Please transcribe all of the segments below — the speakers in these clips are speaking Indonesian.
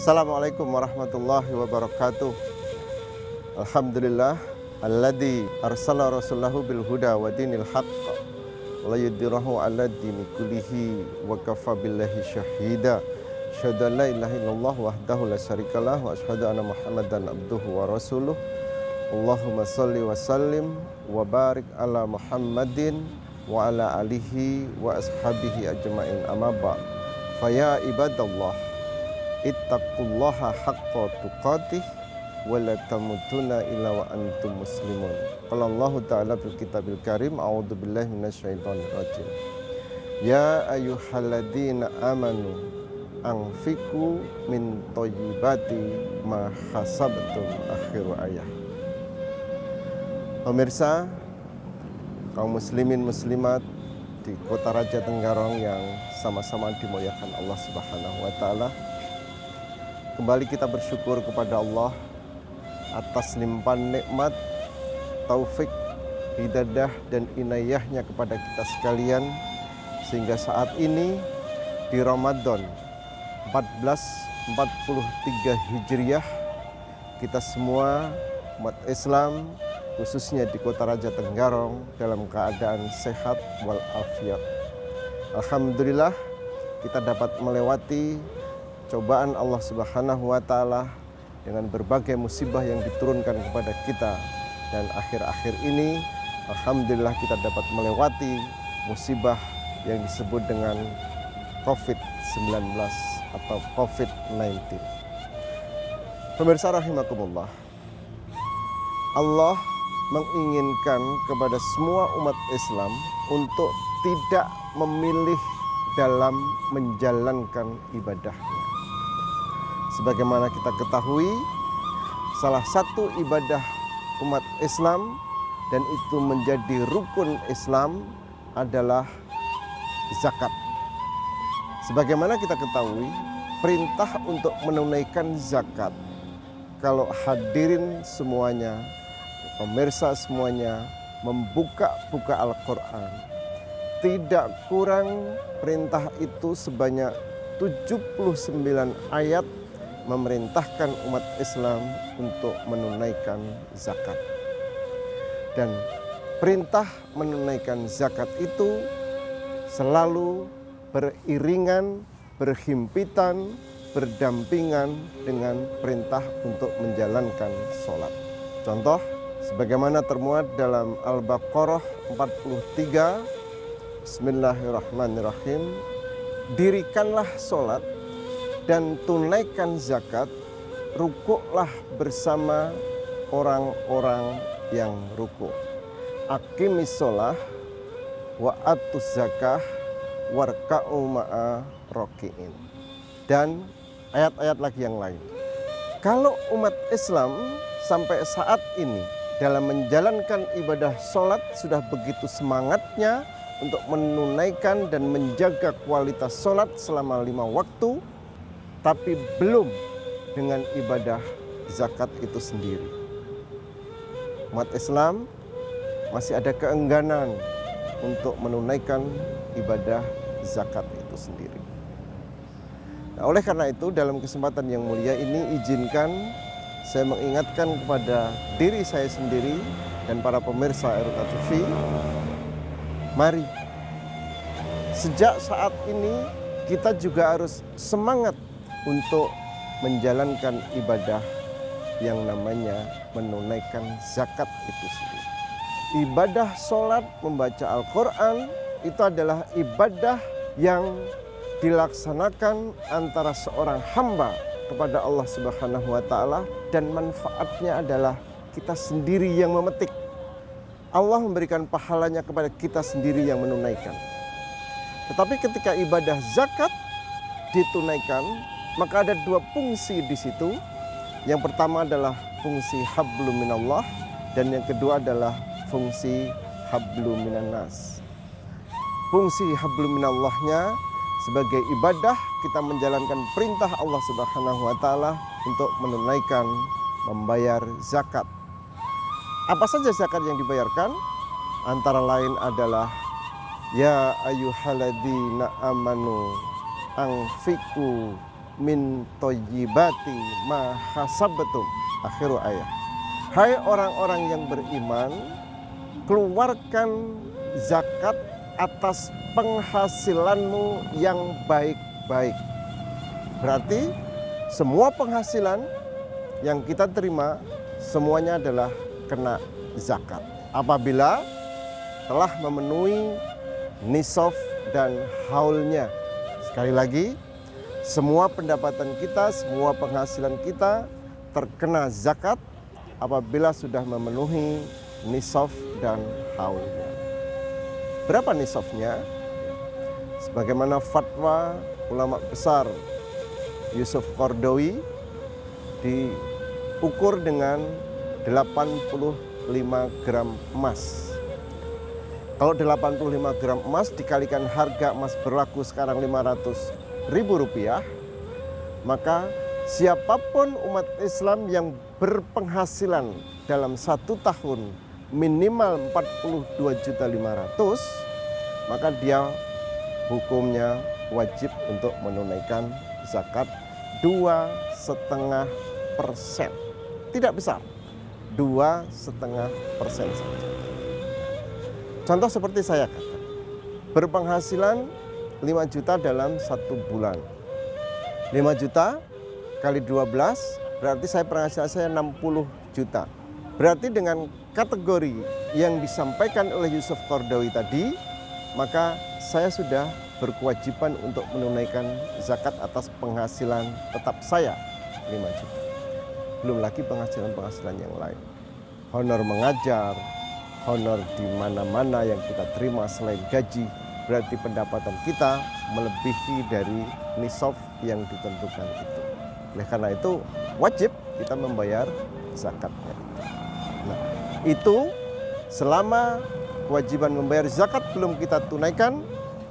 Assalamualaikum warahmatullahi wabarakatuh. Alhamdulillah alladzi arsala rasulahu bil huda wa dinil haqq wa yudhhirahu 'ala dini kullihi wa kafa billahi syahida. Asyhadu an la ilaha illallah wahdahu la syarikalah wa asyhadu anna Muhammadan abduhu wa rasuluh. Allahumma shalli wa sallim wa barik ala Muhammadin wa ala alihi wa ashabihi ajma'in, amma ba'd. Faya ibadallah, ittaqullaha haqqa tuqatih wa la tamutunna illa wa antum muslimun. Qala Allah ta'ala fil kitabil karim, a'udzu billahi minasyaitonir rajim. Ya ayyuhalladzina amanu anfiqu min thayyibati ma hasabtum, akhiru ayah. Pemirsa, kaum muslimin muslimat di Kota Raja Tenggarong yang sama-sama dimuliakan Allah Subhanahu wa taala. Kembali kita bersyukur kepada Allah atas limpahan nikmat, taufik, hidayah dan inayahnya kepada kita sekalian, sehingga saat ini di Ramadan 1443 Hijriah, kita semua umat Islam khususnya di Kota Raja Tenggarong dalam keadaan sehat walafiat. Alhamdulillah kita dapat melewati cobaan Allah Subhanahu wa taala dengan berbagai musibah yang diturunkan kepada kita, dan akhir-akhir ini alhamdulillah kita dapat melewati musibah yang disebut dengan COVID-19 atau COVID-19. Pemirsa rahimakumullah, Allah menginginkan kepada semua umat Islam untuk tidak memilih dalam menjalankan ibadahnya. Sebagaimana kita ketahui, salah satu ibadah umat Islam dan itu menjadi rukun Islam adalah zakat. Sebagaimana kita ketahui, perintah untuk menunaikan zakat, kalau hadirin semuanya, pemirsa semuanya, membuka Al-Quran, tidak kurang perintah itu sebanyak 79 ayat memerintahkan umat Islam untuk menunaikan zakat. Dan perintah menunaikan zakat itu selalu beriringan, berhimpitan, berdampingan dengan perintah untuk menjalankan sholat. Contoh, sebagaimana termuat dalam Al-Baqarah 43, Bismillahirrahmanirrahim, dirikanlah sholat dan tunaikan zakat, rukuklah bersama orang-orang yang rukuk. Aqimis sholah wa atus zakah warka'u ma'a roki'in. Dan ayat-ayat lagi yang lain. Kalau umat Islam sampai saat ini dalam menjalankan ibadah sholat sudah begitu semangatnya untuk menunaikan dan menjaga kualitas sholat selama 5 waktu, tapi belum dengan ibadah zakat itu sendiri, umat Islam masih ada keengganan untuk menunaikan ibadah zakat itu sendiri. Nah, oleh karena itu dalam kesempatan yang mulia ini izinkan saya mengingatkan kepada diri saya sendiri dan para pemirsa RUK TV, mari sejak saat ini kita juga harus semangat untuk menjalankan ibadah yang namanya menunaikan zakat itu sendiri. Ibadah sholat, membaca Al-Quran itu adalah ibadah yang dilaksanakan antara seorang hamba kepada Allah Subhanahu wa taala, dan manfaatnya adalah kita sendiri yang memetik. Allah memberikan pahalanya kepada kita sendiri yang menunaikan. Tetapi ketika ibadah zakat ditunaikan, maka ada 2 fungsi di situ. Yang pertama adalah fungsi hablum minallah, dan yang kedua adalah fungsi hablum minannas. Fungsi hablum minallahnya sebagai ibadah kita menjalankan perintah Allah Subhanahu wa taala untuk menunaikan, membayar zakat. Apa saja zakat yang dibayarkan? Antara lain adalah ya ayyuhalladzina amanu anfiqu min thayyibati ma hasabtum. Akhir ayat. Hai orang-orang yang beriman, keluarkan zakat atas penghasilanmu yang baik-baik. Berarti semua penghasilan yang kita terima semuanya adalah kena zakat apabila telah memenuhi nisab dan haulnya. Sekali lagi, semua pendapatan kita, semua penghasilan kita terkena zakat apabila sudah memenuhi nisab dan haulnya. Berapa nisabnya? Sebagaimana fatwa ulama besar Yusuf Qaradawi diukur dengan 85 gram emas. Kalau 85 gram emas dikalikan harga emas berlaku sekarang Rp500.000, maka siapapun umat Islam yang berpenghasilan dalam 1 tahun minimal 42.500.000, maka dia hukumnya wajib untuk menunaikan zakat 2,5%. Tidak besar, 2,5% saja. Contoh seperti saya kata, berpenghasilan 5 juta dalam 1 bulan. 5 juta kali 12 berarti penghasilan saya 60 juta. Berarti dengan kategori yang disampaikan oleh Yusuf Qaradawi tadi, maka saya sudah berkewajiban untuk menunaikan zakat atas penghasilan tetap saya 5 juta. Belum lagi penghasilan-penghasilan yang lain. Honor mengajar, honor di mana-mana yang kita terima selain gaji, berarti pendapatan kita melebihi dari nisab yang ditentukan itu. Oleh karena itu wajib kita membayar zakatnya. Nah, itu selama kewajiban membayar zakat belum kita tunaikan,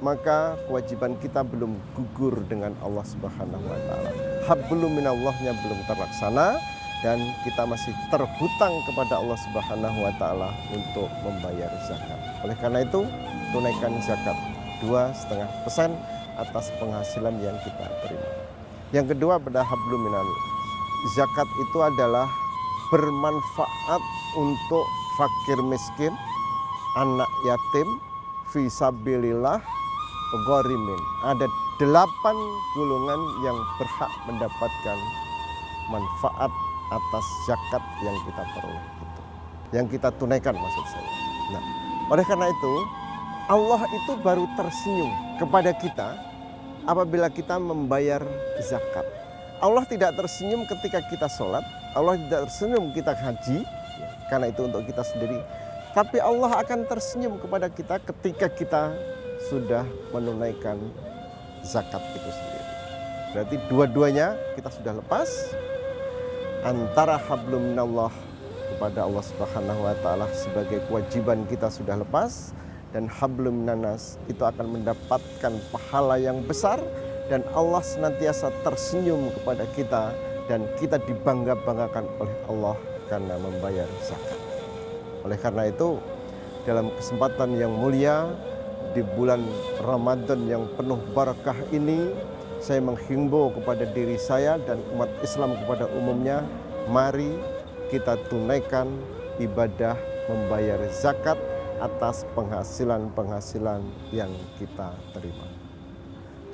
maka kewajiban kita belum gugur dengan Allah Subhanahu wa taala. Hablum minallahnya belum terlaksana dan kita masih terhutang kepada Allah Subhanahu wa taala untuk membayar zakat. Oleh karena itu, tunaikan zakat 2,5% atas penghasilan yang kita terima. Yang kedua, pada hablum minallah. Zakat itu adalah bermanfaat untuk fakir miskin, anak yatim, fisabilillah, gharimin. Ada 8 golongan yang berhak mendapatkan manfaat atas zakat yang kita peroleh itu, yang kita tunaikan maksud saya. Nah, oleh karena itu Allah itu baru tersenyum kepada kita apabila kita membayar zakat. Allah tidak tersenyum ketika kita sholat, Allah tidak tersenyum kita haji, karena itu untuk kita sendiri. Tapi Allah akan tersenyum kepada kita ketika kita sudah menunaikan zakat itu sendiri. Berarti dua-duanya kita sudah lepas. Antara hablum minallah kepada Allah Subhanahu wa taala sebagai kewajiban kita sudah lepas, dan hablum minanas itu akan mendapatkan pahala yang besar dan Allah senantiasa tersenyum kepada kita dan kita dibangga-banggakan oleh Allah karena membayar zakat. Oleh karena itu, dalam kesempatan yang mulia di bulan Ramadan yang penuh barakah ini, saya menghimbau kepada diri saya dan umat Islam kepada umumnya, mari kita tunaikan ibadah membayar zakat atas penghasilan-penghasilan yang kita terima.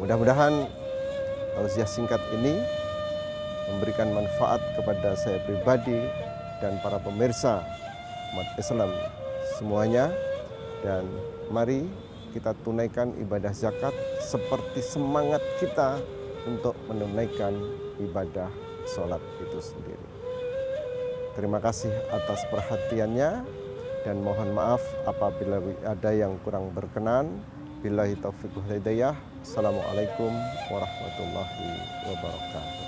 Mudah-mudahan tausiah singkat ini memberikan manfaat kepada saya pribadi dan para pemirsa umat Islam semuanya, dan mari kita tunaikan ibadah zakat seperti semangat kita untuk menunaikan ibadah sholat itu sendiri. Terima kasih atas perhatiannya dan mohon maaf apabila ada yang kurang berkenan. Billahi taufiq wal hidayah. Assalamualaikum warahmatullahi wabarakatuh.